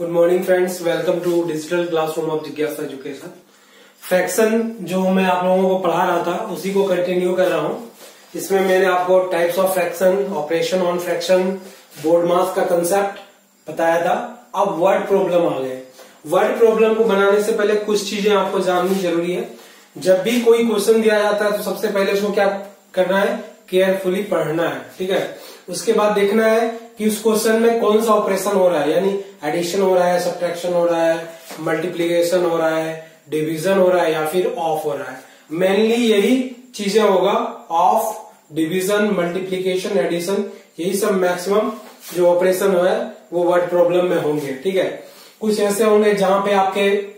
Good morning friends, welcome to digital classroom of जिज्ञासा education. Fraction जो मैं आप लोगों को पढ़ा रहा था उसी को कंटिन्यू कर रहा हूँ। इसमें मैंने आपको types of fraction, operation on fraction, BODMAS का कंसेप्ट बताया था। अब वर्ड प्रॉब्लम आ गए। वर्ड प्रॉब्लम को बनाने से पहले कुछ चीजें आपको जाननी जरूरी है। जब भी कोई क्वेश्चन दिया जाता है तो सबसे पहले उसको क्या करना है, केयरफुली पढ़ना है। ठीक है, उसके बाद देखना है कि उस क्वेश्चन में कौन सा ऑपरेशन हो रहा है, यानी एडिशन हो रहा है, सब्ट्रैक्शन हो रहा है, मल्टीप्लीकेशन हो रहा है, डिवीजन हो रहा है या फिर ऑफ हो रहा है। मेनली यही चीजें होगा, ऑफ, डिवीजन, मल्टीप्लीकेशन, एडिशन, यही सब मैक्सिमम जो ऑपरेशन है वो वर्ड प्रॉब्लम में होंगे। ठीक है, कुछ ऐसे होंगे जहां पे आपके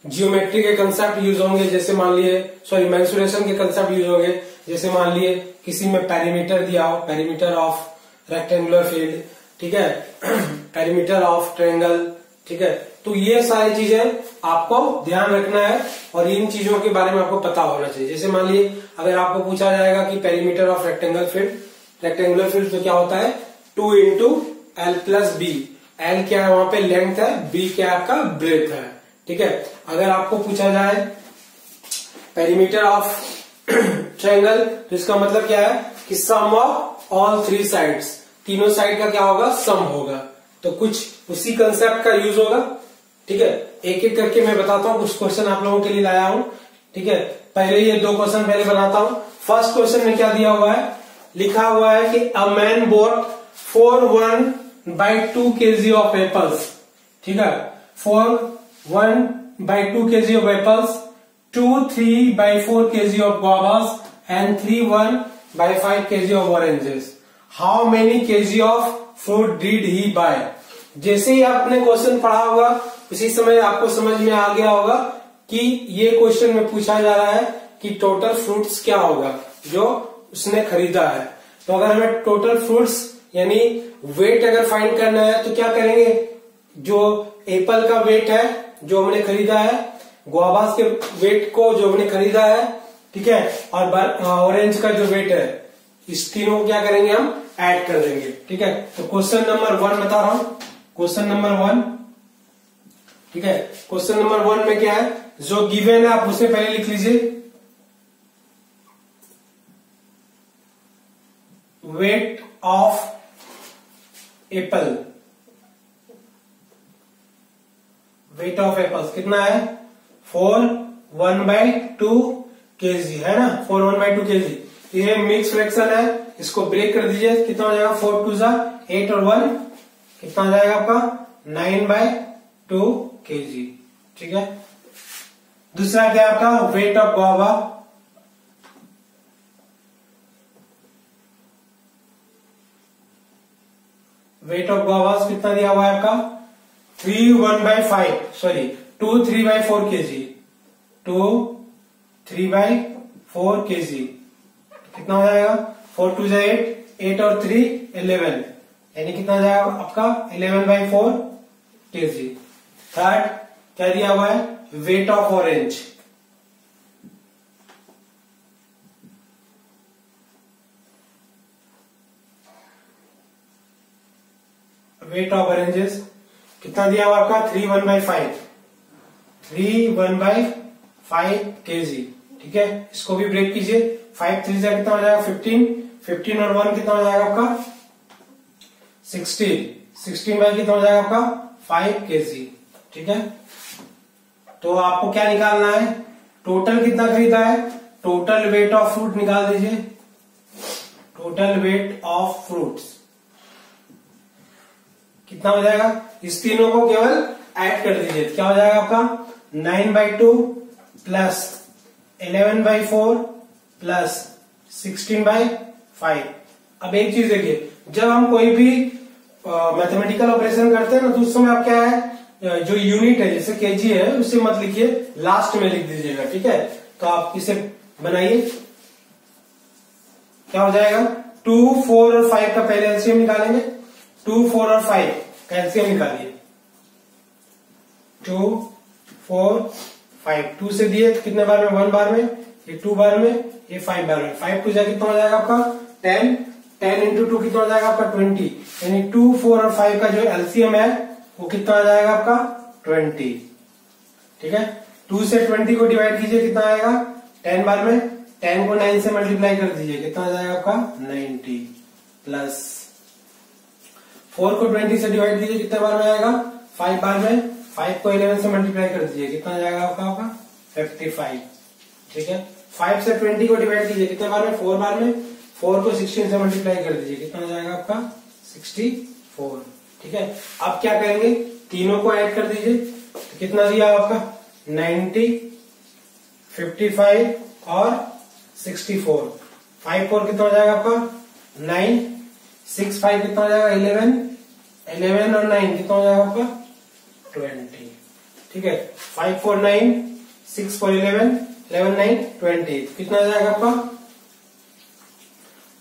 जियोमेट्री के कंसेप्ट यूज होंगे, जैसे मान लिए मेंसुरेशन के कंसेप्ट यूज होंगे। जैसे मान लिए किसी में पेरीमीटर दिया हो, पेरीमीटर ऑफ रेक्टेंगुलर फील्ड, ठीक है, पेरीमीटर ऑफ ट्रायंगल, ठीक है। तो ये सारी चीजें आपको ध्यान रखना है और इन चीजों के बारे में आपको पता होना चाहिए। जैसे मान लिए अगर आपको पूछा जाएगा कि पेरीमीटर ऑफ रेक्टेंगुलर फील्ड तो क्या होता है, 2 into L plus B. L क्या है, वहां पे लेंथ है, बी क्या है आपका ब्रेथ है। ठीक है, अगर आपको पूछा जाए पेरीमीटर ऑफ ट्रायंगल तो इसका मतलब क्या है कि सम ऑफ ऑल 3 साइड्स, तीनों साइड का क्या होगा, सम होगा। तो कुछ उसी कंसेप्ट का यूज होगा। ठीक है, एक एक करके मैं बताता हूँ। कुछ क्वेश्चन आप लोगों के लिए लाया हूं। ठीक है, पहले ये 2 क्वेश्चन पहले बनाता हूं। फर्स्ट क्वेश्चन में क्या दिया हुआ है, लिखा हुआ है कि a man boat 4/1/2 kg of apples. ठीक है, 4/1/2 kg of apples, 2/3/4 kg of guavas and 3/1/5 kg of oranges. How many kg of fruit did he buy? जैसे ही आपने क्वेश्चन पढ़ा होगा उसी समय आपको समझ में आ गया होगा कि ये क्वेश्चन में पूछा जा रहा है कि टोटल फ्रूट्स क्या होगा जो उसने खरीदा है। तो अगर हमें टोटल फ्रूट्स यानी वेट अगर फाइंड करना है तो क्या करेंगे, जो एप्पल का वेट है जो हमने खरीदा है, गुआवास के वेट को जो हमने खरीदा है, ठीक है, और ऑरेंज का जो वेट है, इस तीनों को क्या करेंगे, हम ऐड कर देंगे। ठीक है, तो क्वेश्चन नंबर 1 बता रहा हूं। क्वेश्चन नंबर 1, ठीक है, क्वेश्चन नंबर 1 में क्या है, जो गिवन है आप उससे पहले लिख लीजिए, weight of Apple. Weight of apples कितना है, 4/1/2 kg है ना, 4/1/2 kg। ये मिक्स फ्रैक्शन है, इसको ब्रेक कर दीजिए, कितना हो जाएगा, 4 2 8 और 1 कितना हो जाएगा आपका, 9/2 kg। ठीक है, दूसरा क्या है आपका, weight of guava. Weight of guavas कितना दिया हुआ है आपका, 2/3/4 kg, 2/3/4 kg कितना हो जाएगा, 4 2 8, 8 और 3 11, यानी कितना हो जाएगा आपका 11/4 kg। थर्ड क्या दिया हुआ है, weight of orange. Weight of oranges कितना दिया हुआ आपका, 3/1/5 kg। ठीक है, इसको भी ब्रेक कीजिए, 5 3 से कितना हो जाएगा, 15 और 1 कितना हो जाएगा आपका, 16 बाई कितना हो जाएगा आपका, 5 kg। ठीक है, तो आपको क्या निकालना है, टोटल कितना खरीदा है, टोटल वेट ऑफ फ्रूट निकाल दीजिए। टोटल वेट ऑफ फ्रूट्स कितना हो जाएगा, इस तीनों को केवल ऐड कर दीजिए, क्या हो जाएगा आपका, 9/2 प्लस 11/4 प्लस 16/5। अब एक चीज देखिए, जब हम कोई भी मैथमेटिकल ऑपरेशन करते हैं ना तो उस समय आप क्या है, जो यूनिट है जैसे केजी है उसे मत लिखिए, लास्ट में लिख दीजिएगा। ठीक है, तो आप इसे बनाइए, क्या हो जाएगा, 2 4 और 5 का पहले एलसीएम निकालेंगे। 2 4 और 5 का एलसीएम निकालिए, 2 4 5, 2 से दिए तो कितने बार में, 1 बार में, ये 2 बार में, ये 5 बार में, 5 2 कितना हो जाएगा आपका, 10 इंटू 2 कितना हो जाएगा आपका, 20। यानी 2 4 और 5 का जो एलसीएम है वो कितना आ जाएगा आपका 20। ठीक है, 2 से 20 को डिवाइड कीजिए, कितना आएगा 10 बार में, 10 को 9 से मल्टीप्लाई कर दीजिए, कितना आ जाएगा आपका 90, प्लस 4 को 20 से डिवाइड कीजिए, कितने बार में आएगा 5 बार में, 5 को 11 से मल्टीप्लाई कर दीजिए, कितना आ जाएगा आपका 55। ठीक है, 5 से 20 को डिवाइड कीजिए, कितने बार में 4 बार में, 4 को 16 से मल्टीप्लाई कर दीजिए, कितना आ जाएगा आपका 64। ठीक है, अब क्या करेंगे, तीनों को ऐड कर दीजिए, तो कितना दिया आपका 90, 55 और 64। 5 4 कितना हो जाएगा आपका 9, 6 5 कितना हो जाएगा 11, 11 और 9 कितना हो जाएगा आपका 20। ठीक है, 5 4 9, 6 4 11, 11 9 20, कितना हो जाएगा आपका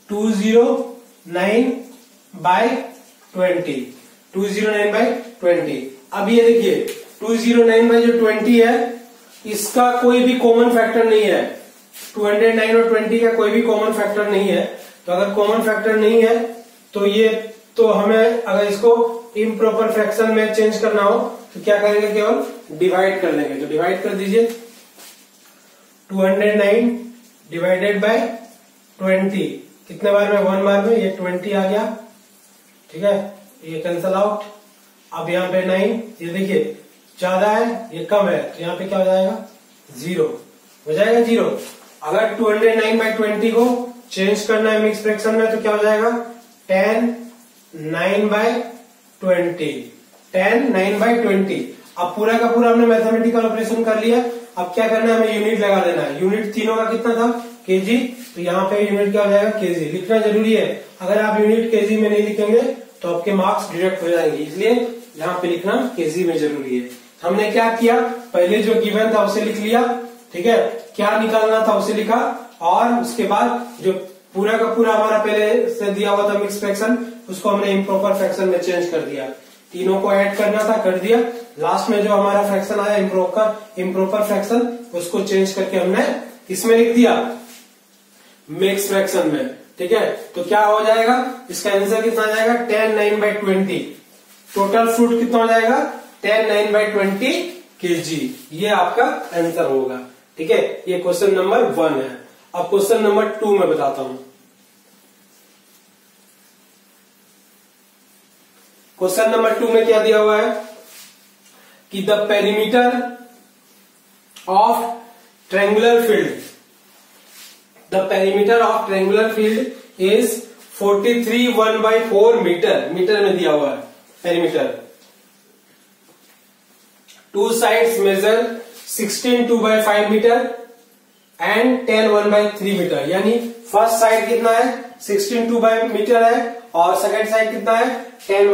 209/20, 209/20। अब ये देखिए 209/20 है, इसका कोई भी कॉमन फैक्टर नहीं है, 209 और 20 का कोई भी कॉमन फैक्टर नहीं है। तो अगर कॉमन फैक्टर नहीं है तो हमें अगर इसको इम्प्रॉपर फ्रैक्शन में चेंज करना हो तो क्या करेंगे, केवल डिवाइड कर लेंगे। तो डिवाइड कर दीजिए, 209 डिवाइडेड बाय 20, कितने बार में 1 बार में, ये 20 आ गया। ठीक है, ये कैंसल आउट। अब यहाँ पे 9, ये देखिए ज्यादा है ये कम है, तो यहाँ पे क्या हो जाएगा 0 हो जाएगा 0। अगर 209/20 को चेंज करना है मिक्स फ्रैक्शन में तो क्या हो जाएगा 10/9/20, 10/9/20। अब पूरा का पूरा हमने मैथमेटिकल ऑपरेशन कर लिया। अब क्या करना है, हमें यूनिट लगा देना है। यूनिट तीनों का कितना था केजी, तो यहाँ पे यूनिट क्या हो जाएगा केजी, लिखना जरूरी है। अगर आप यूनिट केजी में नहीं लिखेंगे तो आपके मार्क्स डिडक्ट हो जाएंगे, इसलिए यहाँ पे लिखना केजी में जरूरी है। हमने क्या किया, पहले जो गिवन था उसे लिख लिया। ठीक है, क्या निकालना था उसे लिखा, और उसके बाद जो पूरा का पूरा हमारा पहले से दिया हुआ था मिक्स फ्रैक्शन, उसको हमने इम्प्रॉपर फ्रैक्शन में चेंज कर दिया। तीनों को ऐड करना था, कर दिया। लास्ट में जो हमारा फ्रैक्शन आया इम्प्रॉपर फ्रैक्शन, उसको चेंज करके हमने इसमें लिख दिया मिक्स फ्रैक्शन में। ठीक है, तो क्या हो जाएगा, इसका आंसर कितना आ जाएगा 10/9/20। टोटल फ्रूट कितना हो जाएगा 10/9/20 kg, ये आपका आंसर होगा। ठीक है, ये क्वेश्चन नंबर 1 है। अब क्वेश्चन नंबर 2 में बताता हूं। क्वेश्चन नंबर 2 में क्या दिया हुआ है कि the perimeter of triangular field, the perimeter of triangular field is 43 1/4 metre, metre में दिया हुआ है perimeter. Two sides measure 16 2/5 metre and 10 1/3 metre, यानी फर्स्ट साइड कितना है 16 2/5 मीटर है और सेकंड साइड कितना है 10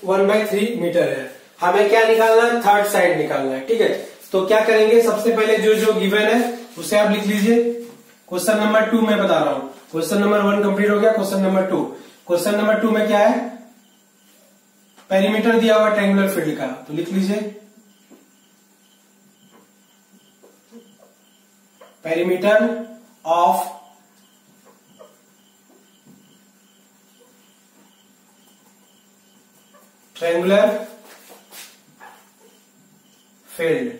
1/3 मीटर है। हमें क्या निकालना है, थर्ड साइड निकालना है। ठीक है, तो क्या करेंगे, सबसे पहले जो गिवन है उसे आप लिख लीजिए। क्वेश्चन नंबर 2 में बता रहा हूं, क्वेश्चन नंबर 1 कंप्लीट हो गया, क्वेश्चन नंबर 2। क्वेश्चन नंबर 2 में क्या है, पेरीमीटर दिया हुआ ट्रायंगुलर फील्ड का, तो लिख लीजिए perimeter of triangular field.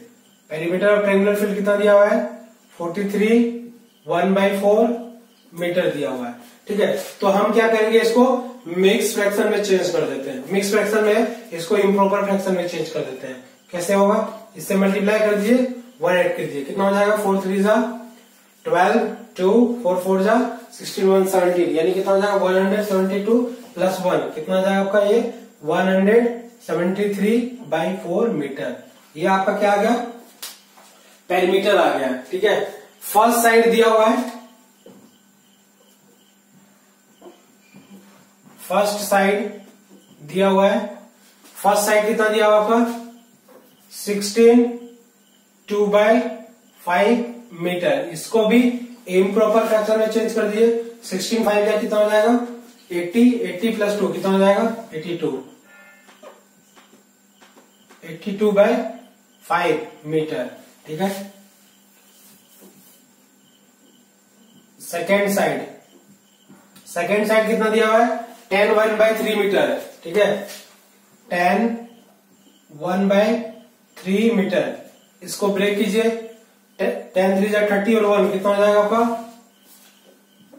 Perimeter of triangular field कितना दिया हुआ है 43 1/4 मीटर दिया हुआ है। ठीक है, तो हम क्या करेंगे, इसको मिक्स फ्रैक्शन में चेंज कर देते हैं। मिक्स फ्रैक्शन में इसको इम्प्रॉपर फ्रैक्शन में चेंज कर देते हैं। कैसे होगा, इससे मल्टीप्लाई कर दीजिए, 1 ऐड कर दीजिए, कितना हो जाएगा 4 3 12, 2 4 4 16 1 17, यानी कितना हो जाएगा 172 प्लस 1, कितना हो जाएगा आपका ये 173/4 मीटर। ये आपका क्या आ गया, पेरीमीटर आ गया। ठीक है, फर्स्ट साइड दिया हुआ है, फर्स्ट साइड दिया हुआ है, फर्स्ट साइड कितना दिया हुआ आपका 16 2/5 मीटर। इसको भी इम्प्रॉपर फ्रैक्शन में चेंज कर दिए, 16 5 का कितना हो जाएगा 80, 80 प्लस 2 कितना हो जाएगा 82, 82/5 मीटर। ठीक है, सेकेंड साइड, सेकेंड साइड कितना दिया हुआ है 10 1/3 मीटर। ठीक है, 10 1/3 मीटर। इसको ब्रेक कीजिए, 10 3 30 और 1 कितना हो जाएगा आपका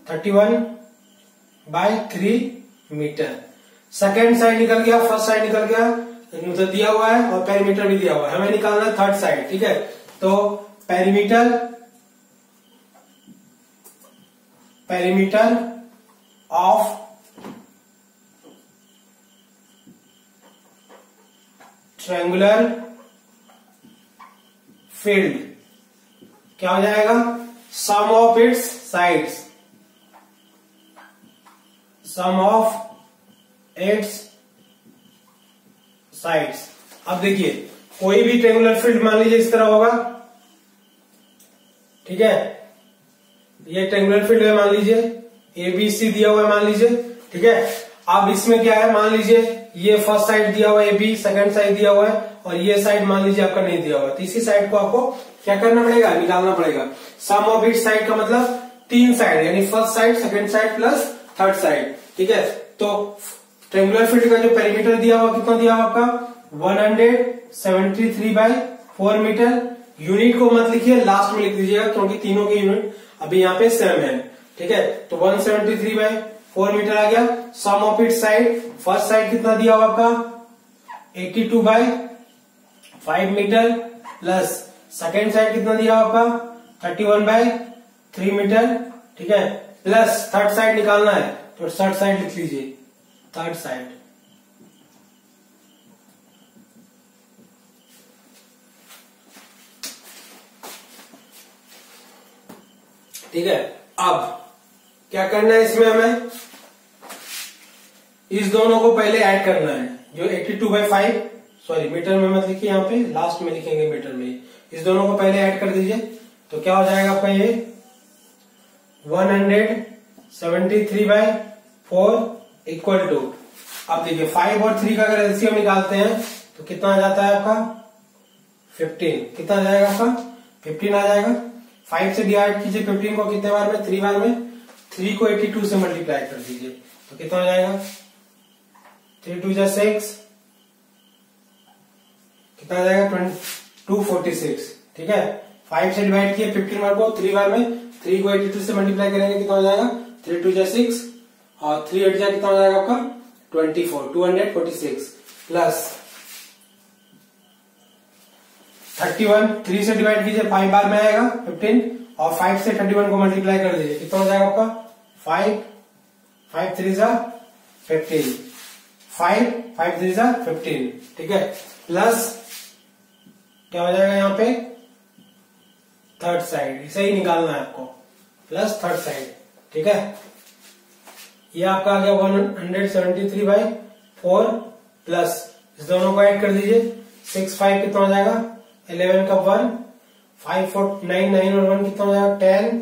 31/3 मीटर। सेकेंड साइड निकल गया, फर्स्ट साइड निकल गया, मतलब दिया हुआ है और पेरीमीटर भी दिया हुआ है, हमें निकालना है थर्ड साइड। ठीक है, तो पेरीमीटर ऑफ ट्रायंगुलर फील्ड क्या हो जाएगा, sum of its sides, sum of its sides. अब देखिए कोई भी ट्रायंगुलर फील्ड मान लीजिए इस तरह होगा, ठीक है, ये ट्रायंगुलर फील्ड है मान लीजिए, ABC दिया हुआ है मान लीजिए, ठीक है। अब इसमें क्या है, मान लीजिए ये फर्स्ट साइड दिया हुआ है AB, सेकंड साइड दिया हुआ है और ये साइड मान लीजिए आपका नहीं दिया हुआ है, तीसरी साइड को आपको क्या करना पड़ेगा, निकालना पड़ेगा। सम ऑफ इट्स साइड का मतलब 3 साइड, यानी first side, second side plus third side, ठीक है। तो ट्रायंगुलर फील्ड का जो पेरीमीटर दिया हुआ कितना दिया हुआ आपका 173/4 मीटर। यूनिट को मत लिखिए, लास्ट में लिख दीजिएगा क्योंकि तीनों के यूनिट अभी यहाँ पे सेम है, ठीक है। तो 173/4 मीटर आ गया। Sum of its side, first side कितना दिया हुआ आपका 82/5 मीटर प्लस सेकेंड साइड कितना दिया हुआ आपका 31/3 मीटर, ठीक है, प्लस थर्ड साइड निकालना है तो थर्ड साइड लिख लीजिए, थर्ड साइड, ठीक है। अब क्या करना है इसमें, हमें इस दोनों को पहले ऐड करना है, जो 82/5, सॉरी मीटर में मत लिखिए, यहाँ पे लास्ट में लिखेंगे मीटर में, इस दोनों को पहले ऐड कर दीजिए। तो क्या हो जाएगा आपका ये 173/4 इक्वल टू, अब देखिए 5 और 3 का अगर एलसीएम निकालते हैं तो कितना आ जाता है आपका 15, कितना आ जाएगा आपका 15 आ जाएगा। 5 से डिवाइड कीजिए 15 को कितने बार में, 3 बार में, 3 को 82 से मल्टीप्लाई कर दीजिए तो कितना हो जाएगा 3 2 6, कितना आ जाएगा 246, ठीक है। 5 से डिवाइड किए 15 बार को 3 बार में, 3 को 82 से मल्टीप्लाई करेंगे कितना हो जाएगा 3 2 6 और 3 8 कितना हो जाएगा आपका 246 प्लस 31, 3 से डिवाइड कीजिए 5 बार में आएगा 15 और 5 से 31 को मल्टीप्लाई कर दीजिए कितना हो जाएगा आपका 5 3 15, 5 3 15, ठीक है, प्लस क्या हो जाएगा यहाँ पे थर्ड साइड, इसे ही निकालना है आपको, प्लस थर्ड साइड, ठीक है। ये आपका आ गया 173/4 प्लस इस दोनों को ऐड कर दीजिए 6 5 कितना हो जाएगा 11 का 1, 5 4 9 9 और 1 कितना हो जाएगा 10,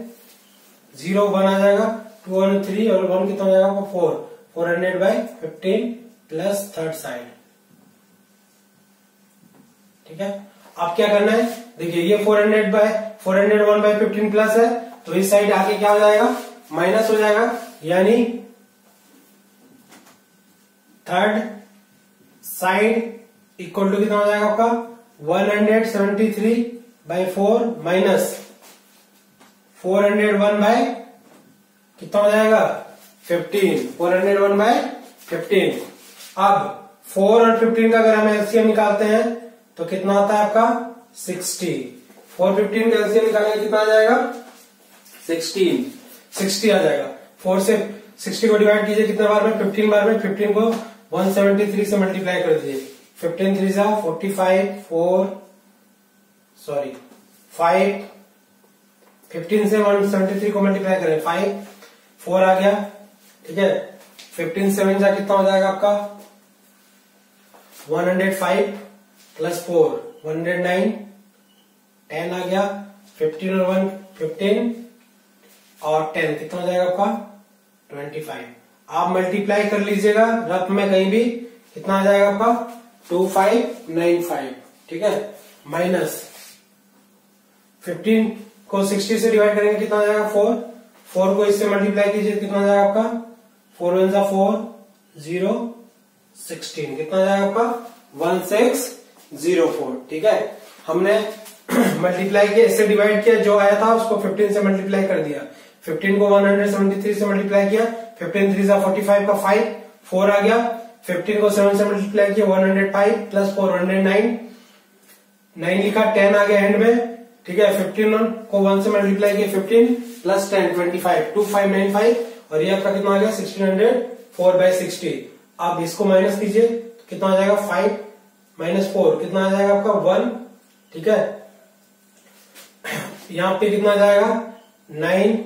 0 1 आ जाएगा 2 और 3 और 1 कितना हो जाएगा 4, 400/15 प्लस थर्ड साइड, ठीक है। अब क्या करना है, देखिए ये 401/15 प्लस है तो इस साइड आके क्या हो जाएगा माइनस हो जाएगा, यानी थर्ड साइड इक्वल टू कितना हो जाएगा आपका 173/4 माइनस 401 कितना हो जाएगा 15, 401/15। अब 4 और 15 का अगर हम एलसीएम निकालते हैं तो कितना आता है आपका 60, 4 15 का एलसीएम निकालेंगे कितना आ जाएगा 60 आ जाएगा। 4 से 60 को डिवाइड कीजिए कितने बार में 15 बार में, 15 को 173 से मल्टीप्लाई कर दीजिए 15 3 45 5, 15 से 173 को मल्टीप्लाई करें 5 4 आ गया, ठीक है। 15 7 जा कितना हो जाएगा आपका 105 प्लस 4 109, 10 आ गया, 15 और 1 15 और 10 कितना हो जाएगा आपका 25। आप मल्टीप्लाई कर लीजिएगा रफ में कहीं भी, कितना आ जाएगा आपका 2595, ठीक है, माइनस 15 को 60 से डिवाइड करेंगे कितना आ जाएगा 4 को इससे मल्टीप्लाई कीजिए कितना आ जाएगा आपका 4 1 4 0 16, कितना आ जाएगा आपका 16 04। ठीक है, हमने मल्टीप्लाई किया, इससे डिवाइड किया, जो आया था उसको 15 से मल्टीप्लाई कर दिया, 15 को 173 से मल्टीप्लाई किया, 15 3 जा 45 का 5 4 आ गया, 15 को 7 से मल्टीप्लाई किया 105 प्लस 4 109 9 लिखा, 10 आ गया एंड में। ठीक है, 15 को 1 से मल्टीप्लाई किया 15 प्लस 10 25 2595 और ये आपका कितना आ गया 1604/60। आप इसको माइनस कीजिए तो कितना आ जाएगा 5 माइनस 4 कितना आ जाएगा आपका 1। ठीक है, यहां पे कितना आ जाएगा 9।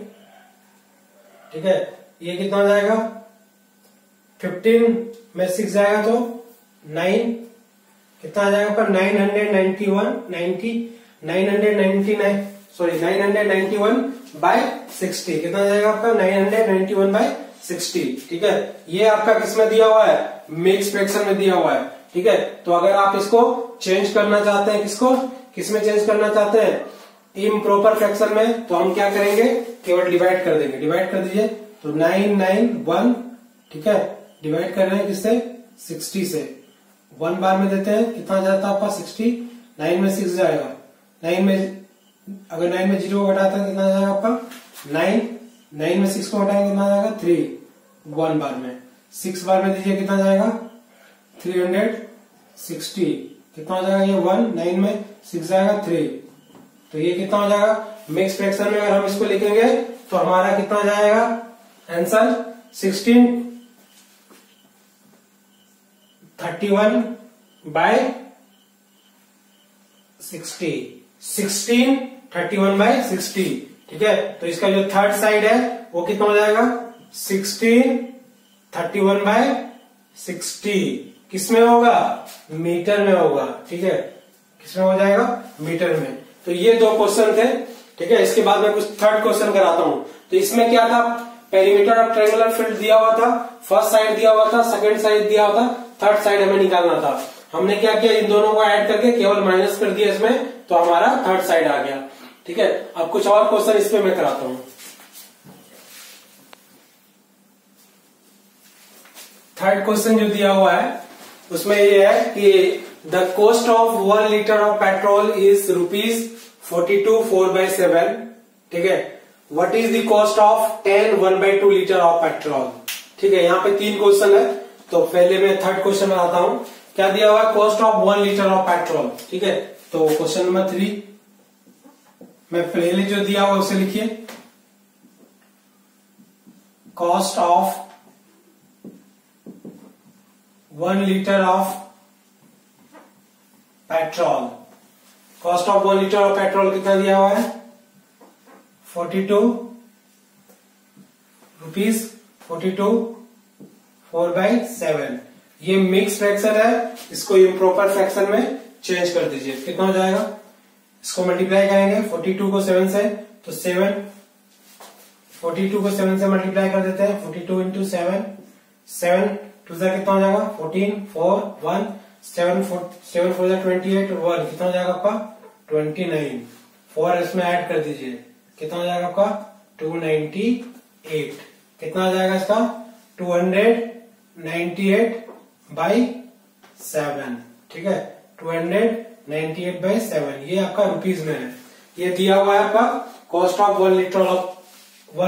ठीक है, ये कितना आ जाएगा 15 में 6 जाएगा तो 9 कितना आ जाएगा आपका 991/60 कितना आ जाएगा आपका 991/60। ठीक है, ये आपका किसमें दिया हुआ है, मिक्स फ्रैक्शन में दिया हुआ है। ठीक है, तो अगर आप इसको चेंज करना चाहते हैं, किसमें चेंज करना चाहते हैं, इम्प्रॉपर फ्रैक्शन में, तो हम क्या करेंगे, केवल डिवाइड कर देंगे। डिवाइड कर दीजिए तो 991। ठीक है, डिवाइड कर रहे हैं किससे 60 से, 1 बार में देते हैं कितना जाता है आपका 60, 9 में 6 जाएगा, 9 में अगर 9 में 0 घटाते हैं कितना जाएगा आपका 9 में 6 को हटाएंगे कितना जाएगा 3, 1 बार में 6 बार में दीजिए कितना जाएगा 360 कितना हो जाएगा ये 1, 9 में 6 जाएगा 3, तो ये कितना हो जाएगा मिक्स फ्रैक्शन में अगर हम इसको लिखेंगे तो हमारा कितना जाएगा आंसर 1631/60। ठीक है, तो इसका जो थर्ड साइड है वो कितना हो जाएगा 1631/60। किसमें होगा, मीटर में होगा। ठीक है, किसमें हो जाएगा, मीटर में। तो ये 2 क्वेश्चन थे। ठीक है, इसके बाद मैं कुछ थर्ड क्वेश्चन कराता हूं। तो इसमें क्या था, पेरीमीटर ऑफ ट्रायंगुलर फील्ड दिया हुआ था, फर्स्ट साइड दिया हुआ था, सेकंड साइड दिया हुआ था, थर्ड साइड हमें निकालना था। हमने क्या किया, इन दोनों को ऐड करके केवल माइनस कर दिया इसमें, तो हमारा थर्ड साइड आ गया। ठीक है, अब कुछ और क्वेश्चन इस पे मैं कराता हूं। थर्ड क्वेश्चन जो दिया हुआ है उसमें ये है कि the cost of 1 litre of petrol is ₹42.4/7। ठीक है, what is the cost of 10 1/2 litre of petrol. ठीक है, यहाँ पे 3 क्वेश्चन है, तो पहले मैं थर्ड क्वेश्चन बनाता हूं। क्या दिया हुआ है, cost of 1 litre of petrol. ठीक है, तो क्वेश्चन नंबर 3 मैं पहले जो दिया हुआ उसे लिखिए, cost of 1 litre of petrol. Cost of 1 litre of petrol कितना दिया हुआ है 42.4/7। ये मिक्स फ्रैक्शन है, इसको इम्प्रॉपर फ्रैक्शन में चेंज कर दीजिए। कितना हो जाएगा, इसको मल्टीप्लाई करेंगे 42 को 7 से, तो 7 42 को 7 से मल्टीप्लाई कर देते हैं, 42 इंटू 7 2 से कितना हो जाएगा 14 4 1 7 4 28 और 1 कितना हो जाएगा आपका 29। 4 इसमें ऐड कर दीजिए, कितना हो जाएगा आपका 298। कितना आ जाएगा इसका 298/7। ठीक है, 298/7 ये आपका रुपीज में है। ये दिया हुआ है आपका cost of 1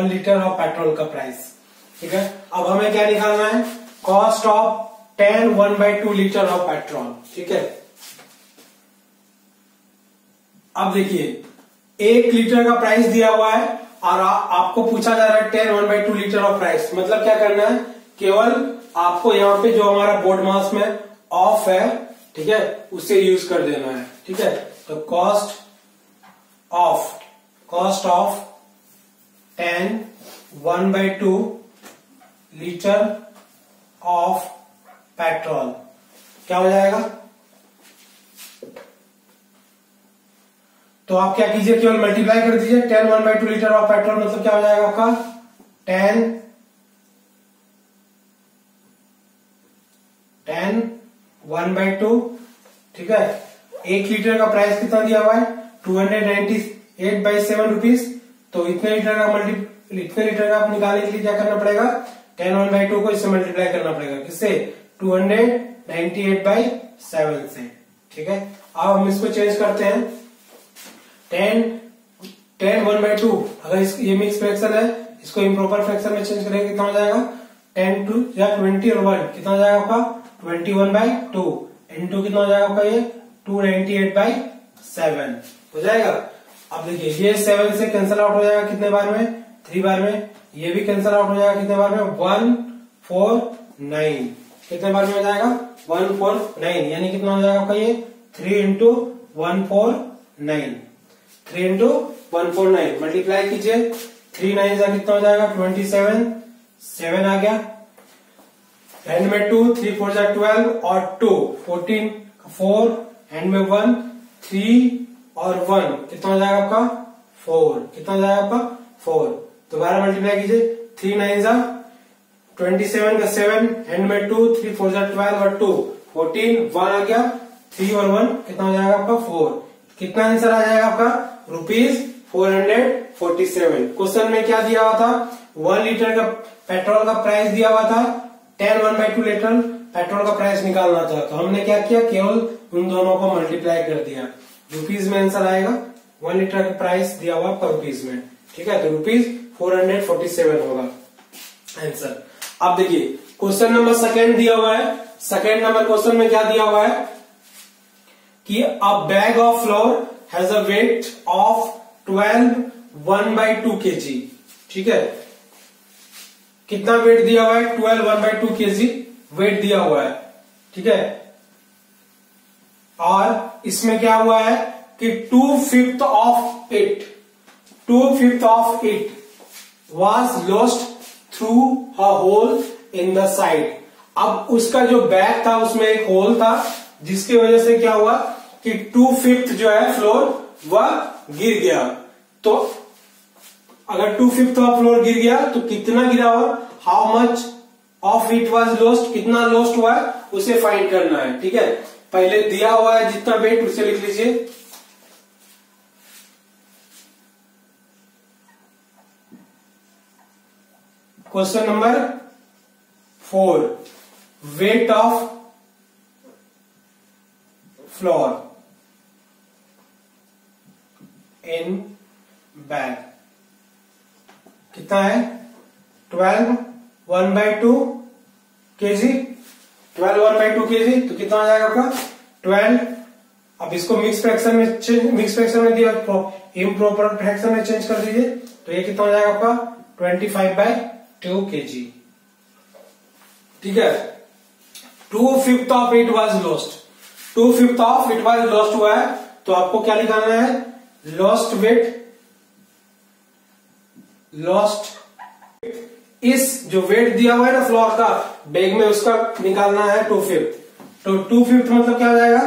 litre of petrol का प्राइस। ठीक है, अब हमें क्या निकालना है, cost of 10 1/2 litre of petrol. ठीक है, अब देखिए 1 लीटर का प्राइस दिया हुआ है और आपको पूछा जा रहा है 10 1/2 लीटर ऑफ प्राइस। मतलब क्या करना है, केवल आपको यहाँ पे जो हमारा बोर्ड मास में ऑफ है, ठीक है, उसे यूज कर देना है। ठीक है, तो cost of 10 1/2 litre of petrol क्या हो जाएगा, तो आप क्या कीजिए, केवल मल्टीप्लाई कर दीजिए 10 1/2 लीटर ऑफ पेट्रोल, मतलब क्या हो जाएगा आपका 10 1/2। ठीक है, 1 लीटर का प्राइस कितना दिया हुआ है 298/7 रुपीज। तो इतने लीटर का आप निकालने के लिए क्या करना पड़ेगा, 10 1/2 को इससे मल्टीप्लाई करना पड़ेगा, किससे 298/7 से। ठीक है, अब हम इसको चेंज करते हैं। 10 1/2, अगर ये मिक्स फ्रैक्शन है, इसको इम्प्रॉपर फ्रैक्शन में चेंज करेंगे, कितना हो जाएगा 10 2 या 20 और 1 कितना हो जाएगा आपका 21/2 इंटू कितना हो जाएगा आपका ये 298/7 हो जाएगा। अब देखिए ये 7 से कैंसिल आउट हो जाएगा कितने बार में, 3 बार में। ये भी कैंसिल आउट हो जाएगा कितने बार में, 149 कितने बार में हो जाएगा 149, यानी कितना हो जाएगा आपका ये 3 इंटू 149, 3 इंटू 149 मल्टीप्लाई कीजिए, 3 9 का कितना हो जाएगा 27, 7 आ गया, एंड में 2, 3 4 जा 12 और 2 14, 4 एंड में 1 3 और 1 कितना हो जाएगा आपका 4, कितना हो जाएगा आपका 4। दोबारा मल्टीप्लाई कीजिए, 3 9 जा 27 का 7 एंड में 2 3 4 जा 12 और 2 14, 1 आ गया, 3 और 1 कितना हो जाएगा आपका 4। कितना आंसर आ जाएगा आपका ₹447। क्वेश्चन में क्या दिया हुआ था, 1 लीटर का पेट्रोल का प्राइस दिया हुआ था, 10 1/2 लीटर पेट्रोल का प्राइस निकालना था। तो हमने क्या किया, केवल उन दोनों को मल्टीप्लाई कर दिया, रुपीज में आंसर आएगा। 1 लीटर का प्राइस दिया हुआ पर रुपीज में, ठीक है, तो ₹447 होगा आंसर। अब देखिए क्वेश्चन नंबर सेकंड दिया हुआ है। सेकंड नंबर क्वेश्चन में क्या दिया हुआ है कि अ bag of floor has a weight of 12 1/2 kg, ठीक है, कितना वेट दिया हुआ है 12 1/2 kg वेट दिया हुआ है, ठीक है, और इसमें क्या हुआ है कि 2/5 of it was lost through a hole in the side। अब उसका जो बैग था उसमें एक होल था, जिसकी वजह से क्या हुआ कि 2/5 जो है फ्लोर वह गिर गया। तो अगर 2/5 ऑफ फ्लोर गिर गया तो कितना गिरा हुआ, how much of it was lost, कितना लॉस्ट हुआ है उसे फाइंड करना है, ठीक है। पहले दिया हुआ है जितना वेट उसे लिख लीजिए, question number 4, weight of floor in bag कितना है 12 1/2 kg, 12 1/2 kg, तो कितना आ जाएगा आपका 12। अब इसको मिक्स फ्रैक्शन में दिया, इम्प्रॉपर फ्रैक्शन में चेंज कर दीजिए, तो ये कितना हो जाएगा आपका 25/2 kg, ठीक है। 2/5 of it was lost, 2/5 of it was lost हुआ है, तो आपको क्या निकालना है, लॉस्ट वेट, लॉस्ट इस जो वेट दिया हुआ है ना फ्लोर का बैग में, उसका निकालना है 2/5। तो 2/5 मतलब क्या हो जाएगा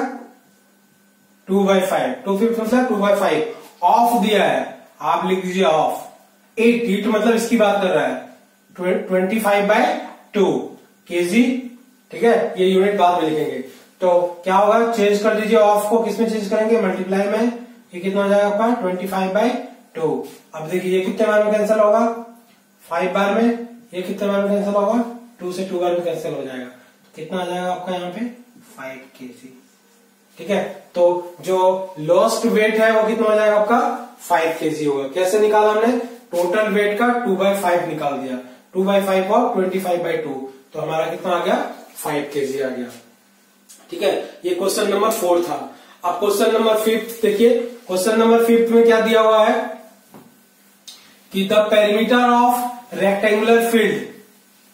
2/5, 2/5 मतलब 2/5। ऑफ दिया है, आप लिख दीजिए ऑफ, इट मतलब इसकी बात कर रहा है 25/2 kg, ठीक है, ये यूनिट बाद में लिखेंगे। तो क्या होगा, चेंज कर दीजिए ऑफ को, किसमें चेंज करेंगे, मल्टीप्लाई में, ये कितना हो जाएगा आपका 25/2। अब देखिए ये कितने बार में कैंसिल होगा, 5 बार में, ये कितने बार में कैंसिल होगा 2 से 2 बार में कैंसिल हो जाएगा, कितना आ जाएगा आपका यहाँ पे 5 kg, ठीक है। तो जो लॉस्ट वेट है वो कितना हो जाएगा आपका 5 kg होगा। कैसे निकाला हमने, टोटल वेट का 2/5 निकाल दिया, 2/5 और 25/2, तो हमारा कितना आ गया 5 kg आ गया, ठीक है। ये क्वेश्चन नंबर 4 था। अब क्वेश्चन नंबर 5 देखिए, क्वेश्चन नंबर 5 में क्या दिया हुआ है कि the perimeter of rectangular field,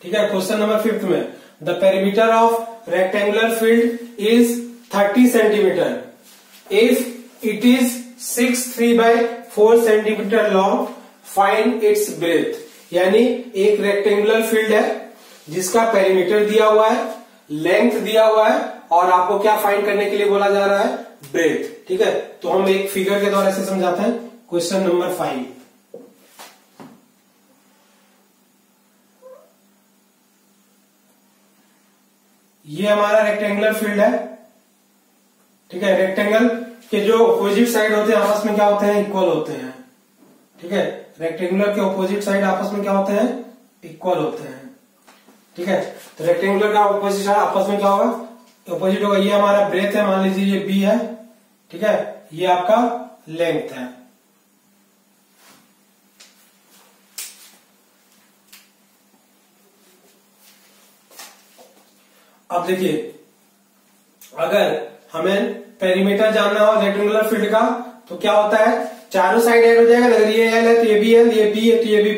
ठीक है, क्वेश्चन नंबर 5 में the perimeter of rectangular field is 30 centimetre if it is 6 3/4 centimetre long, find its breath. यानी एक रेक्टेंगुलर फील्ड है जिसका पेरीमीटर दिया हुआ है, लेंथ दिया हुआ है, और आपको क्या फाइंड करने के लिए बोला जा रहा है, ब्रेथ, ठीक है। तो हम एक फिगर के द्वारा से समझाते हैं। क्वेश्चन नंबर 5, ये हमारा रेक्टेंगुलर फील्ड है, ठीक है। रेक्टेंगल के जो ऑपोजिट साइड होते हैं आपस में क्या होते हैं, इक्वल होते हैं, ठीक है। रेक्टेंगुलर के ऑपोजिट साइड आपस में क्या होते हैं, इक्वल होते हैं, ठीक है। तो रेक्टेंगुलर का ऑपोजिट साइड आपस में क्या होगा, अपोजिट होगा, ये हमारा ब्रेथ है, मान लीजिए ये बी है, ठीक है, ये आपका लेंथ है। अब देखिए, अगर हमें पेरीमीटर जानना हो रेक्टेंगुलर फील्ड का तो क्या होता है, चारों साइड ऐड हो जाएगा। अगर ये एल है तो ये भी एल, ये बी है तो ये भी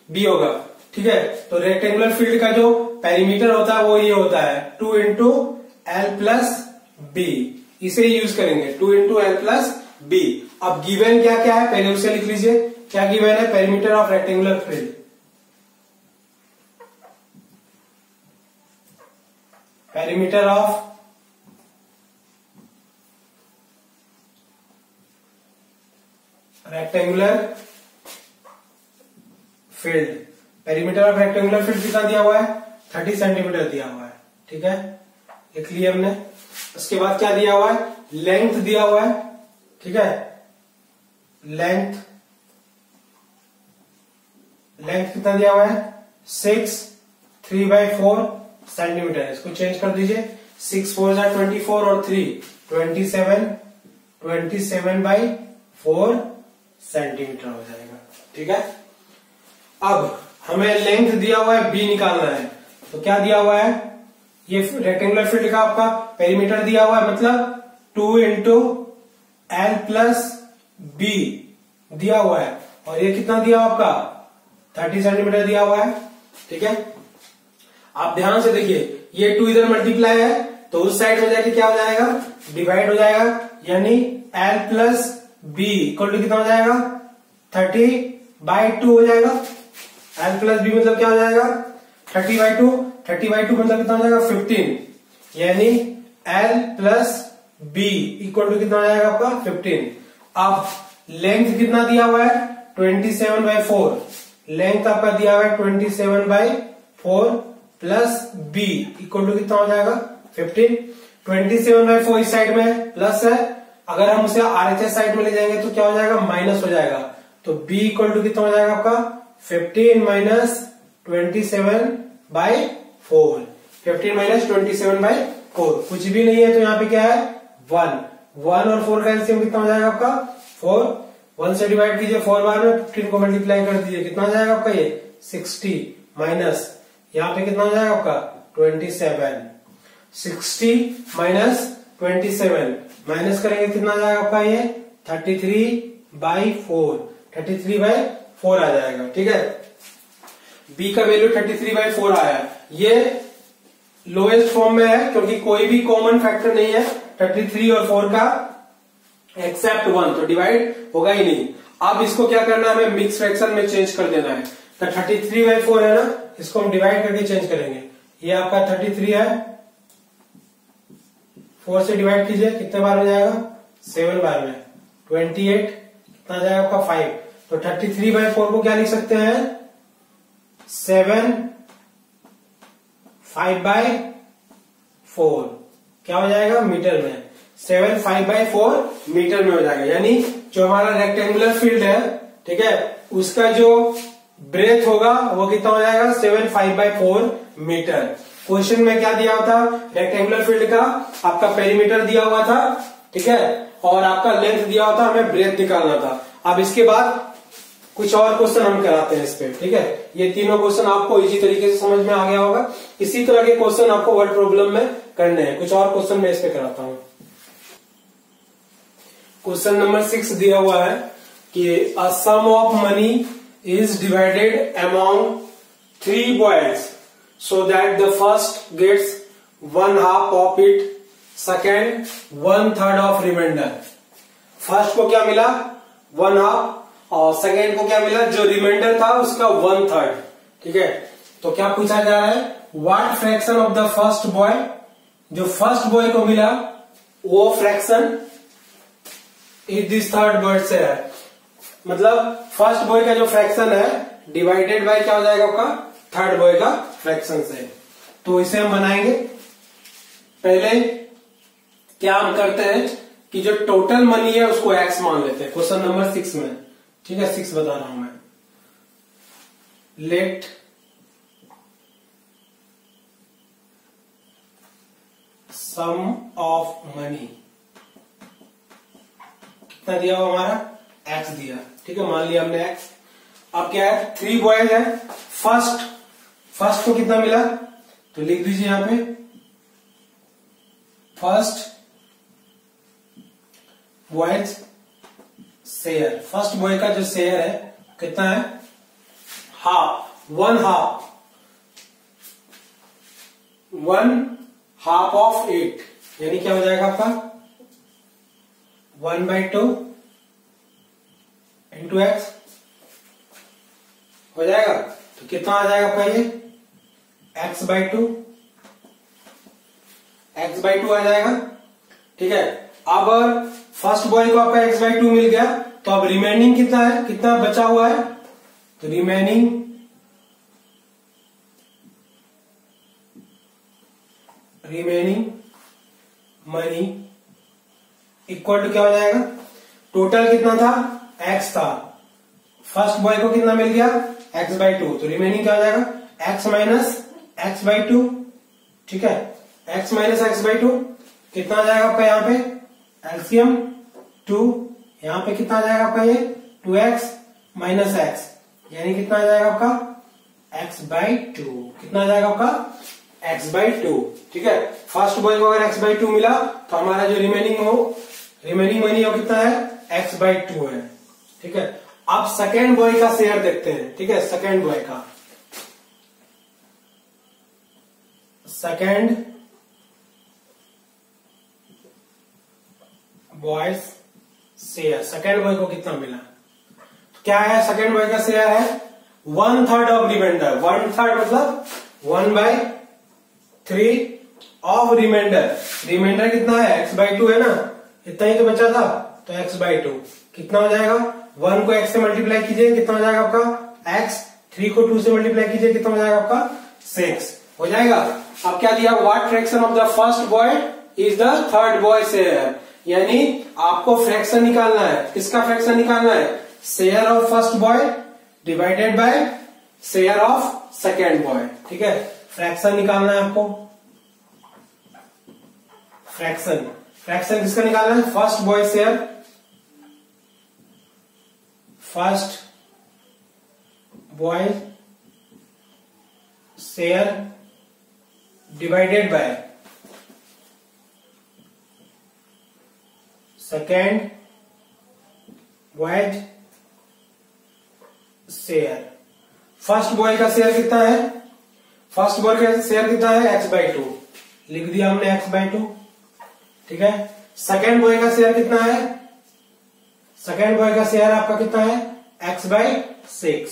बी होगा, ठीक है। तो रेक्टेंगुलर फील्ड का जो पेरीमीटर होता है वो ये होता है 2 इंटू एल प्लस बी, इसे यूज करेंगे 2 इंटू एल प्लस बी। अब गिवन क्या क्या है पहले उसे लिख लीजिए, क्या गिवन है, perimeter of rectangular field, perimeter of rectangular field, perimeter of rectangular field कितना दिया हुआ है, 30 सेंटीमीटर दिया हुआ है, ठीक है, लिख लिया हमने। उसके बाद क्या दिया हुआ है, लेंथ दिया हुआ है, ठीक है, लेंथ कितना दिया हुआ है, 6 3/4 सेंटीमीटर, इसको चेंज कर दीजिए, 6 4 24 और 3 27/4 सेंटीमीटर हो जाएगा, ठीक है। अब हमें लेंथ दिया हुआ है बी निकालना है, तो क्या दिया हुआ है, ये रेक्टेंगुलर फील्ड का आपका पेरीमीटर दिया हुआ है, मतलब 2 इंटू एल प्लस बी दिया हुआ है, और ये कितना दिया हुआ आपका 30 सेंटीमीटर दिया हुआ है, ठीक है। आप ध्यान से देखिए, ये 2 इधर मल्टीप्लाई है तो उस साइड में जाके क्या हो जाएगा, डिवाइड हो जाएगा, यानी L plus B equal to कितना हो जाएगा, 30/2 हो जाएगा। एल प्लस बी मतलब क्या हो जाएगा, 30/2, 30/2 मतलब कितना हो जाएगा 15, यानी L plus B equal to कितना हो जाएगा आपका 15। अब लेंथ कितना दिया हुआ है, 27/4, लेंथ आपका दिया हुआ है 27/4 प्लस बी इक्वल टू कितना हो जाएगा 15। 27/4 इस साइड में प्लस है, अगर हम उसे आरएचएस साइड में ले जाएंगे तो क्या हो जाएगा, माइनस हो जाएगा, तो b इक्वल टू कितना हो जाएगा आपका 15 माइनस 27/4, 15 माइनस 27/4, कुछ भी नहीं है तो यहाँ पे क्या है 1 और 4 का एलसीएम कितना हो जाएगा आपका 4, 1 से डिवाइड कीजिए 4 बार में, 15 को मल्टीप्लाई कर दीजिए, कितना हो जाएगा आपका ये 60 माइनस यहाँ पे कितना हो जाएगा आपका 27, 60 माइनस 27 माइनस करेंगे कितना आ जाएगा आपका ये 33/4, 33/4 आ जाएगा, ठीक है। b का वैल्यू 33/4 आया, ये लोएस्ट फॉर्म में है क्योंकि कोई भी कॉमन फैक्टर नहीं है 33 और 4 का एक्सेप्ट 1, तो डिवाइड होगा ही नहीं। अब इसको क्या करना है, हमें मिक्स फ्रैक्शन में चेंज कर देना है, तो 33/4 है ना, इसको हम डिवाइड करके चेंज करेंगे, ये आपका 33 है, 4 से डिवाइड कीजिए कितने बार हो जाएगा 7 बार में, 28 कितना जाएगा आपका 5, तो 33/4 को क्या लिख सकते हैं 7 5/4, क्या हो जाएगा मीटर में, 7 5/4 मीटर में हो जाएगा, यानी जो हमारा रेक्टेंगुलर फील्ड है, ठीक है, उसका जो ब्रेथ होगा वो कितना हो जाएगा 7 5/4 मीटर। क्वेश्चन में क्या दिया हुआ था, रेक्टेंगुलर फील्ड का आपका पेरीमीटर दिया हुआ था, ठीक है, और आपका लेंथ दिया हुआ था, हमें ब्रेथ निकालना था। अब इसके बाद कुछ और क्वेश्चन हम कराते हैं इस पे, ठीक है। ये तीनों क्वेश्चन आपको इजी तरीके से समझ में आ गया होगा, इसी तरह के क्वेश्चन आपको वर्ड प्रॉब्लम में करने हैं। कुछ और क्वेश्चन मैं इस पे कराता हूं। क्वेश्चन नंबर 6 दिया हुआ है कि a sum of money is divided among 3 boys so that the first gets 1/2 of it, second 1/3 of remainder। First को क्या मिला 1/2 और सेकेंड को क्या मिला, जो रिमाइंडर था उसका 1/3, ठीक है। तो क्या पूछा जा रहा है, what fraction of the first boy, जो फर्स्ट बॉय को मिला वो fraction is this third boy से है, मतलब फर्स्ट बॉय का जो फ्रैक्शन है डिवाइडेड बाय क्या हो जाएगा आपका थर्ड बॉय का फ्रैक्शन से। तो इसे हम बनाएंगे, पहले क्या हम करते हैं कि जो टोटल मनी है उसको x मान लेते हैं, क्वेश्चन नंबर 6 में, ठीक है, 6 बता रहा हूं मैं। लेट सम ऑफ मनी कितना दिया हुआ हमारा एक्स दिया, ठीक है, मान लिया हमने एक्स। अब क्या है 3 बॉयज है, फर्स्ट को कितना मिला तो लिख दीजिए यहां पे first boys share, first boy का जो शेयर है कितना है हाफ, 1/2 ऑफ 8 यानी क्या हो जाएगा आपका 1/2 इंटू एक्स हो जाएगा, तो कितना आ जाएगा आपका ये x/2 आ जाएगा, ठीक है। अब फर्स्ट बॉय को आपका x/2 मिल गया, तो अब रिमेनिंग कितना है, कितना बचा हुआ है, तो रिमेनिंग मनी इक्वल टू क्या हो जाएगा, टोटल कितना था x था, फर्स्ट बॉय को कितना मिल गया x/2, तो रिमेनिंग क्या हो जाएगा x माइनस x/2, ठीक है, x माइनस x/2 कितना आ जाएगा आपका यहाँ पे एलसीएम 2, यहाँ पे कितना आ जाएगा आपका ये 2x माइनस x यानी कितना आ जाएगा आपका x/2, कितना आ जाएगा आपका x/2, ठीक है। फर्स्ट बॉय को अगर x/2 मिला तो हमारा जो रिमेनिंग मनी वो कितना है x/2 है, ठीक है। अब सेकेंड बॉय का शेयर देखते हैं, ठीक है, सेकेंड बॉय का second boys share, second boy को कितना मिला, तो क्या है सेकेंड बॉय का शेयर है 1/3 ऑफ रिमाइंडर, 1/3 मतलब 1/3 ऑफ रिमाइंडर कितना है x/2 है ना, इतना ही तो बचा था, तो x/2 कितना हो जाएगा, 1 को x से मल्टीप्लाई कीजिए कितना हो जाएगा आपका x, 3 को 2 से मल्टीप्लाई कीजिए कितना हो जाएगा आपका 6 हो जाएगा। अब क्या दिया, what fraction of the first boy is the third boy share, यानी आपको फ्रैक्शन निकालना है, किसका फ्रैक्शन निकालना है, share of first boy divided by share of second boy, ठीक है, फ्रैक्शन निकालना है आपको, फ्रैक्शन किसका निकालना है, first boy share, first boy share divided by second boys share. First boy का शेयर कितना है, फर्स्ट बॉय का शेयर कितना है x/2, लिख दिया हमने x/2, ठीक है। सेकेंड बॉय का शेयर कितना है, सेकेंड बॉय का शेयर आपका कितना है x/6,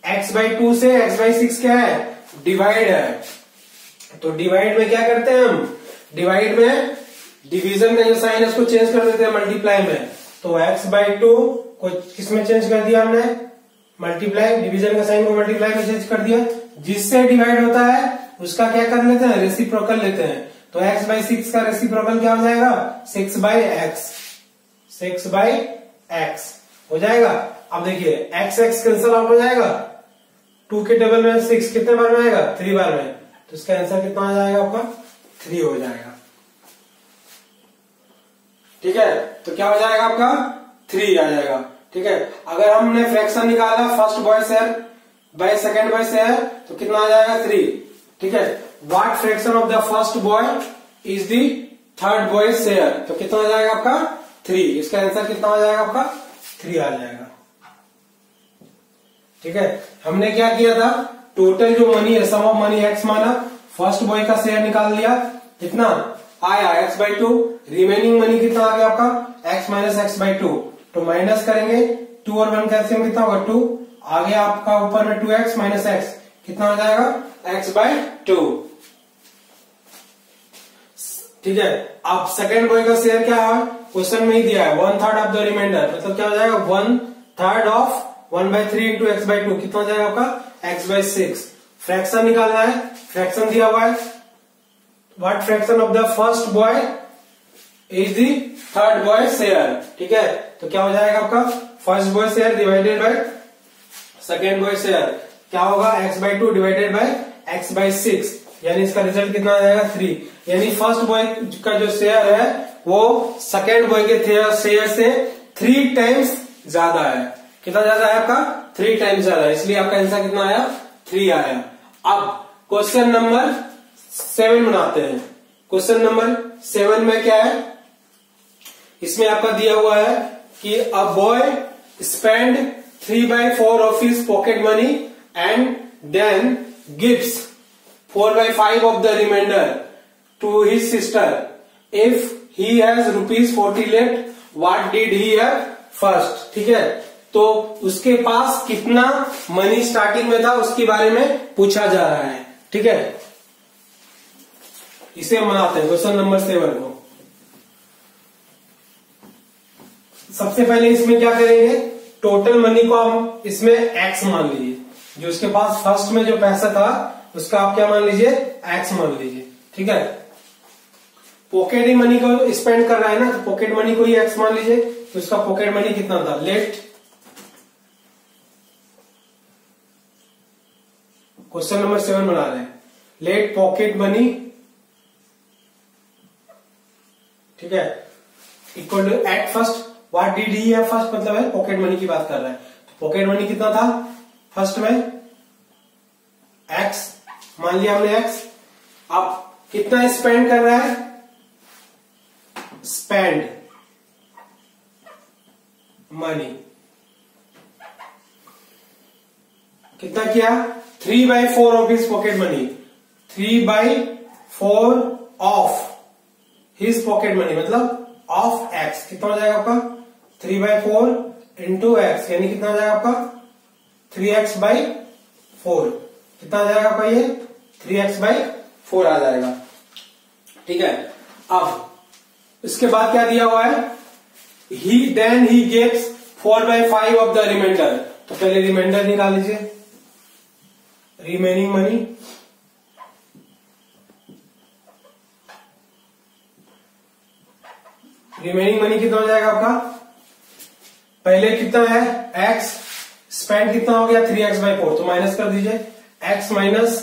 x/2 से x/6 क्या है डिवाइड है, तो डिवाइड में क्या करते हैं हम, डिवाइड में डिवीजन का जो साइन है उसको चेंज कर देते हैं मल्टीप्लाई में, तो x/2 को किसमें चेंज कर दिया हमने मल्टीप्लाई, डिवीजन का साइन को मल्टीप्लाई में चेंज कर दिया, जिससे डिवाइड होता है उसका क्या कर लेते हैं रेसिप्रोकल लेते हैं, तो x/6 का रेसिप्रोकल क्या हो जाएगा 6/x हो जाएगा। अब देखिए x कैंसल आउट हो जाएगा, 2 के टेबल में 6 कितने बार में आएगा 3 बार में, तो इसका आंसर कितना आ जाएगा आपका 3 हो जाएगा, ठीक है। तो क्या हो जाएगा आपका 3 आ जाएगा, ठीक है। अगर हमने फ्रैक्शन निकाला first boy share by second boy share तो कितना आ जाएगा 3, ठीक है। What fraction of the first boy is the third boy share, तो कितना आ जाएगा आपका 3, इसका आंसर कितना आ जाएगा आपका 3 आ जाएगा, ठीक है। हमने क्या किया था, टोटल जो मनी है सम ऑफ मनी x माना, फर्स्ट बॉय का शेयर निकाल लिया, कितना आया x/2, रिमेनिंग मनी कितना आ गया आपका x माइनस x/2, तो माइनस करेंगे 2 और 1 का एलसीएम कितना होगा 2, आगे आपका ऊपर में 2x माइनस x कितना हो जाएगा x/2, ठीक है। अब सेकेंड बॉय का शेयर क्या है क्वेश्चन में ही दिया है 1/3 ऑफ द रिमाइंडर, मतलब क्या हो जाएगा 1/3 ऑफ 1/3 इंटू x/2 कितना हो जाएगा आपका x/6, फ्रैक्शन निकालना है, फ्रैक्शन दिया हुआ है, what fraction of the first boy is the third boy share, ठीक है। तो क्या हो जाएगा आपका first boy share divided by second boy share क्या होगा x/2 डिवाइडेड बाय x/6, यानी इसका रिजल्ट कितना आ जाएगा 3। यानी फर्स्ट बॉय का जो शेयर है वो सेकेंड बॉय के शेयर से 3 टाइम्स ज्यादा है। कितना ज्यादा है आपका? 3 टाइम्स ज्यादा है, इसलिए आपका आंसर कितना आया? 3 आया। अब क्वेश्चन नंबर 7 बनाते हैं। क्वेश्चन नंबर 7 में क्या है, इसमें आपका दिया हुआ है कि a boy spend 3/4 of his pocket money and then gives 4/5 of the remainder to his sister. If he has ₹40 left, what did he have first. ठीक है, तो उसके पास कितना मनी स्टार्टिंग में था उसके बारे में पूछा जा रहा है। ठीक है, इसे हम बनाते हैं क्वेश्चन नंबर 7 को। सबसे पहले इसमें क्या करेंगे, टोटल मनी को हम इसमें x मान लीजिए। जो उसके पास फर्स्ट में जो पैसा था उसका आप क्या मान लीजिए? x मान लीजिए। ठीक है, पॉकेट मनी को स्पेंड कर रहा है ना, तो पॉकेट मनी को ही x मान लीजिए। तो उसका पॉकेट मनी कितना था? लेट क्वेश्चन नंबर 7 बना रहे हैं, लेट पॉकेट मनी, ठीक है, equal to at first what did he have first, मतलब है पॉकेट मनी की बात कर रहा है। तो पॉकेट मनी कितना था फर्स्ट में? x मान लिया हमने x। अब कितना स्पेंड कर रहा है? स्पेंड मनी कितना किया? 3/4 of his pocket money. 3/4 of his pocket money मतलब ऑफ x। कितना हो जाएगा आपका? 3/4 इंटू x, यानी कितना हो जाएगा आपका? 3x/4। कितना आ जाएगा आपका? ये 3x/4 आ जाएगा। ठीक है, अब इसके बाद क्या दिया हुआ है? Then he gets 4/5 of the remainder. तो पहले रिमाइंडर निकाल लीजिए, रिमेनिंग मनी। रिमेनिंग मनी कितना हो जाएगा आपका? पहले कितना है? x, स्पेंड कितना हो गया? 3x/4, तो माइनस कर दीजिए, x माइनस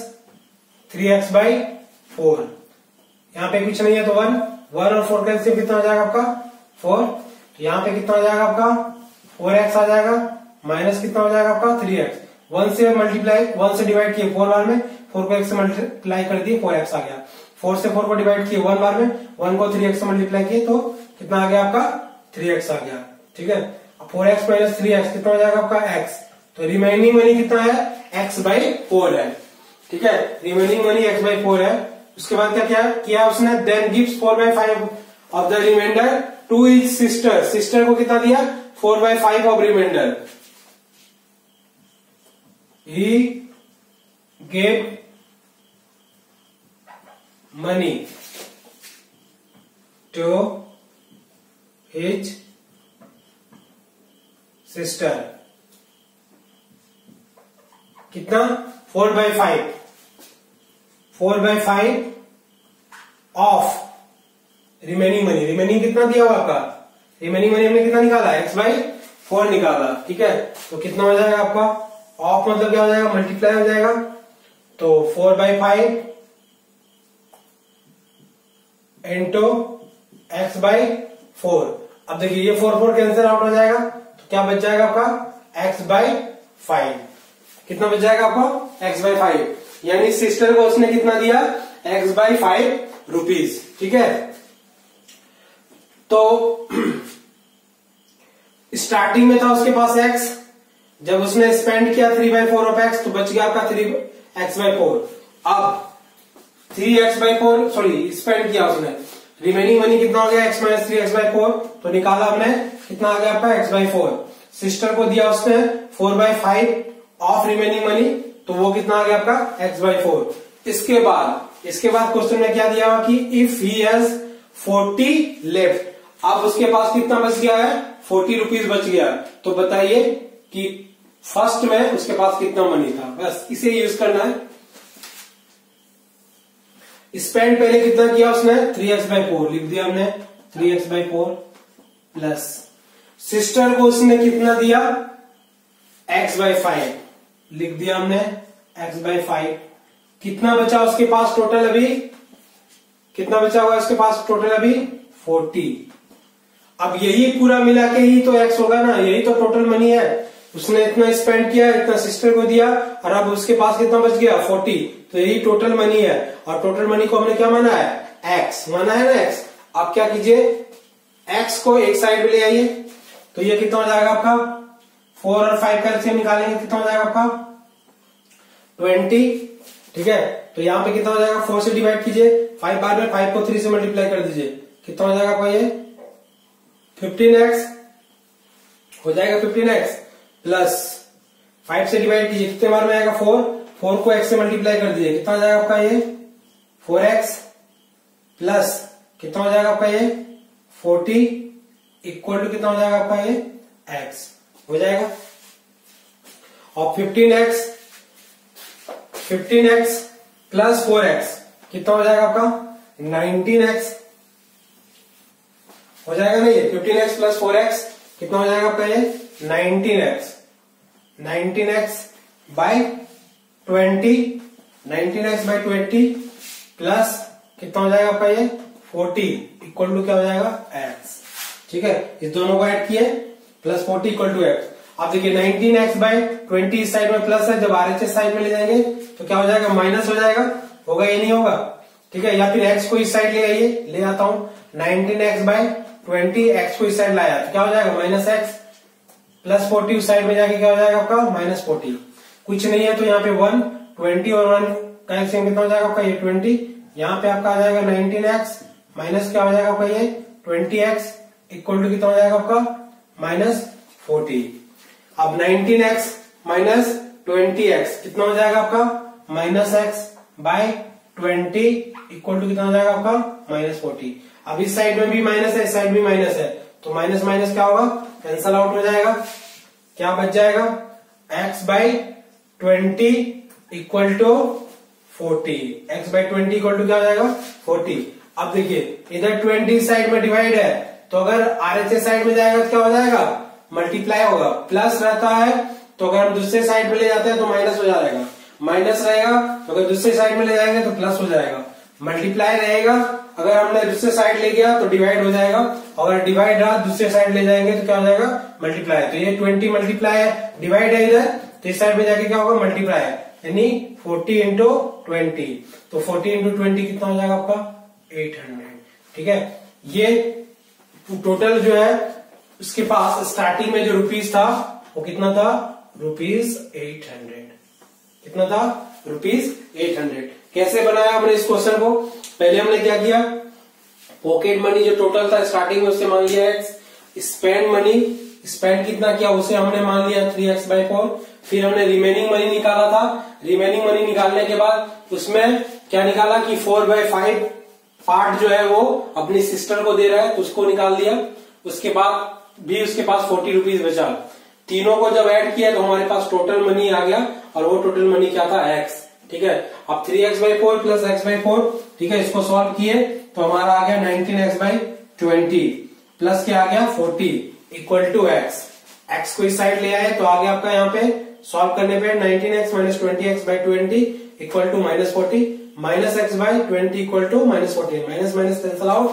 3x/4। यहां पे कुछ नहीं है तो 1 और 4 का एलसीएम कितना हो जाएगा आपका? 4। तो यहां पे कितना हो जाएगा आपका? 4x आ जाएगा, माइनस कितना हो जाएगा आपका? 3x। 1 से मल्टीप्लाई, 1 से डिवाइड किए 4 बार में, 4 को 1 से मल्टीप्लाई कर दिए, 4x आ गया। 4 से 4 को डिवाइड किए 1 बार में, 1 को 3x से मल्टीप्लाई किए तो कितना आ गया आपका? 3x आ गया। ठीक है, 4x माइनस 3x कितना हो जाएगा आपका? x। तो रिमेनिंग मनी कितना है? x/4 है। ठीक है, रिमेनिंग मनी x/4 है। उसके बाद क्या किया उसने? Then gives 4/5 of the remainder to his sister. Sister को कितना दिया? 4/5 of remainder. He gave money to his sister. कितना? 4/5 ऑफ रिमेनिंग मनी। रिमेनिंग कितना दिया हुआ आपका? रिमेनिंग मनी हमने कितना निकाला? x/4 निकाला। ठीक है, तो कितना हो जाएगा आपका? ऑफ मतलब क्या हो जाएगा? मल्टीप्लाई हो जाएगा। तो 4/5 इंटू x/4। अब देखिए ये 4 कैंसिल आउट हो जाएगा, तो क्या बच जाएगा आपका? x/5। कितना बच जाएगा आपको? x/5। यानी सिस्टर को उसने कितना दिया? x/5 rupees. ठीक है, तो स्टार्टिंग में था उसके पास x, जब उसने स्पेंड किया 3/4 ऑफ x तो बच गया आपका 3x/4। अब 3x/4 सॉरी स्पेंड किया उसने, रिमेनिंग मनी कितना हो गया? x माइनस 3x/4, तो निकाला हमने, कितना आ गया आपका? x/4। सिस्टर को दिया उसने 4/5 ऑफ रिमेनिंग मनी, तो वो कितना आ गया आपका? x/4। इसके बाद क्वेश्चन में क्या दिया हुआ कि इफ ही हैज 40 लेफ्ट। अब उसके पास कितना बच गया है? 40 रुपीज बच गया। तो बताइए कि फर्स्ट में उसके पास कितना मनी था। बस इसे यूज करना है। स्पेंड पहले कितना किया उसने? 3x/4 लिख दिया हमने, 3x/4 प्लस सिस्टर को उसने कितना दिया? x/5 लिख दिया हमने, x/5 कितना बचा उसके पास टोटल अभी, कितना बचा हुआ उसके पास टोटल अभी 40। अब यही पूरा मिला के ही तो एक्स होगा ना, यही तो टोटल मनी है। उसने इतना स्पेंड किया, इतना सिस्टर को दिया, और अब उसके पास कितना बच गया 40। तो यही टोटल मनी है, और टोटल मनी को हमने क्या माना है, एक्स माना है ना, एक्स। आप क्या कीजिए, एक्स को एक साइड में ले आइए, तो ये कितना हो जाएगा आपका 4 और 5 का एलसीएम निकालेंगे, कितना हो जाएगा आपका 20। ठीक है, तो यहाँ पे कितना हो जाएगा, 4 से डिवाइड कीजिए, 5 बार में 5 को 3 से मल्टीप्लाई कर दीजिए, कितना हो जाएगा आपका ये 15x हो जाएगा। 15x प्लस 5 से डिवाइड कीजिए, कितने बार में आएगा 4 को x से मल्टीप्लाई कर दीजिए, कितना हो जाएगा आपका ये 4x प्लस कितना हो जाएगा आपका ये 40 इक्वल टू कितना हो जाएगा आपका ये x हो जाएगा। और 15x प्लस 4x कितना हो जाएगा आपका 19x हो जाएगा ना ये। 15x प्लस 4x कितना हो जाएगा आपका ये 19x bye 20, 19x bye 20 plus कितना हो जाएगा आपका ये 40 इक्वल टू क्या हो जाएगा x। ठीक है, इस दोनों को ऐड किए, प्लस 40 इक्वल टू x। आप देखिए 19x बाय 20 इस साइड में प्लस है, जब RHS साइड में ले जाएंगे तो क्या हो जाएगा माइनस हो जाएगा, होगा ये नहीं होगा। ठीक है, या फिर x को इस साइड ले आइए, ले आता हूं 19x बाय 20, x को इस साइड लाया तो क्या हो जाएगा माइनस x प्लस 40 उस साइड में जाके क्या हो जाएगा आपका माइनस 40। कुछ नहीं है तो यहाँ पे 1 20 और 1 का एलसीएम कितना हो जाएगा आपका ये 20। यहाँ पे आपका आ जाएगा 19x माइनस क्या हो जाएगा आपका ये 20x इक्वल टू कितना हो जाएगा आपका माइनस 40। अब 19x माइनस 20x कितना हो जाएगा आपका minus x by 20 equal to कितना हो जाएगा आपका माइनस 40। अब इस साइड में भी माइनस है, इस साइड भी माइनस है, तो माइनस माइनस क्या होगा कैंसल आउट हो जाएगा। क्या बच जाएगा x by 20 equal to 40, x by 20 equal to क्या हो जाएगा 40। अब देखिए इधर 20 साइड में डिवाइड है, तो अगर RHS साइड में जाएगा तो क्या हो जाएगा मल्टीप्लाई होगा, प्लस रहता है तो अगर हम दूसरे साइड में ले जाते हैं तो माइनस हो जाएगा, माइनस रहेगा तो अगर दूसरे साइड में ले जाएंगे तो प्लस हो जाएगा, मल्टीप्लाई रहेगा अगर हमने दूसरे साइड ले गया तो डिवाइड हो जाएगा, अगर डिवाइड रहा दूसरे साइड ले जाएंगे तो क्या हो जाएगा मल्टीप्लाई। तो ये 20 मल्टीप्लाई है, डिवाइड है इधर तो इस साइड में जाके क्या होगा मल्टीप्लाई है, यानी 40 इंटू 20, तो 40 इंटू 20 कितना हो जाएगा आपका 800। ठीक है, ये टोटल जो है उसके पास स्टार्टिंग में जो रुपीज था वो कितना था रुपीज 800, कितना था रुपीज 800। कैसे बनाया हमने इस क्वेश्चन को, पहले हमने क्या किया पॉकेट मनी जो टोटल था स्टार्टिंग में उससे मान लिया x, स्पेंड मनी स्पेंड कितना किया उसे हमने मान लिया 3x/4, फिर हमने रिमेनिंग मनी निकाला था, रिमेनिंग मनी निकालने के बाद उसमें क्या निकाला कि 4/5 पार्ट जो है वो अपनी सिस्टर को दे रहा है तो उसको निकाल दिया, उसके बाद भी उसके पास 40 रुपीज बचा। तीनों को जब ऐड किया तो हमारे पास टोटल मनी आ गया और वो टोटल मनी क्या था x। ठीक है, अब 3x/4 प्लस x/4, ठीक है, इसको सॉल्व किए तो हमारा आ गया 19x/20 प्लस क्या आ गया 40 इक्वल टू x। x को इस साइड ले आए तो आ गया आपका यहाँ पे सॉल्व करने पे 19x minus 20x/20 equal to minus 40, minus x/20 equal to minus 40, minus minus cancel out,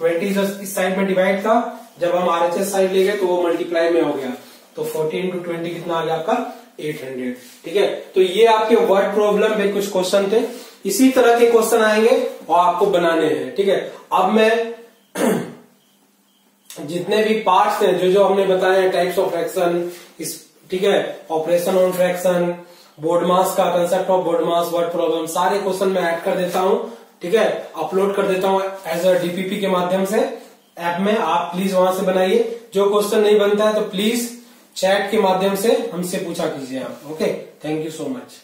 20 जो इस साइड में डिवाइड था जब हम RHS साइड ले गए तो वो मल्टीप्लाई में हो गया, तो 40 इंटू 20 कितना आ गया आपका 800। ठीक है, तो ये आपके वर्ड प्रॉब्लम पे कुछ क्वेश्चन थे, इसी तरह के क्वेश्चन आएंगे और आपको बनाने हैं। ठीक है, अब मैं जितने भी पार्ट्स हैं जो जो हमने बताए हैं टाइप्स ऑफ फ्रैक्शन, ठीक है, operation on fraction, BODMAS का concept of board mass, word problem, सारे क्वेश्चन मैं ऐड कर देता हूं। ठीक है, अपलोड कर देता हूं एज अ DPP के माध्यम से ऐप में, आप प्लीज वहां से बनाइए। जो क्वेश्चन नहीं बनता है तो प्लीज चैट के माध्यम से हमसे पूछा कीजिए आप। Okay, thank you so much.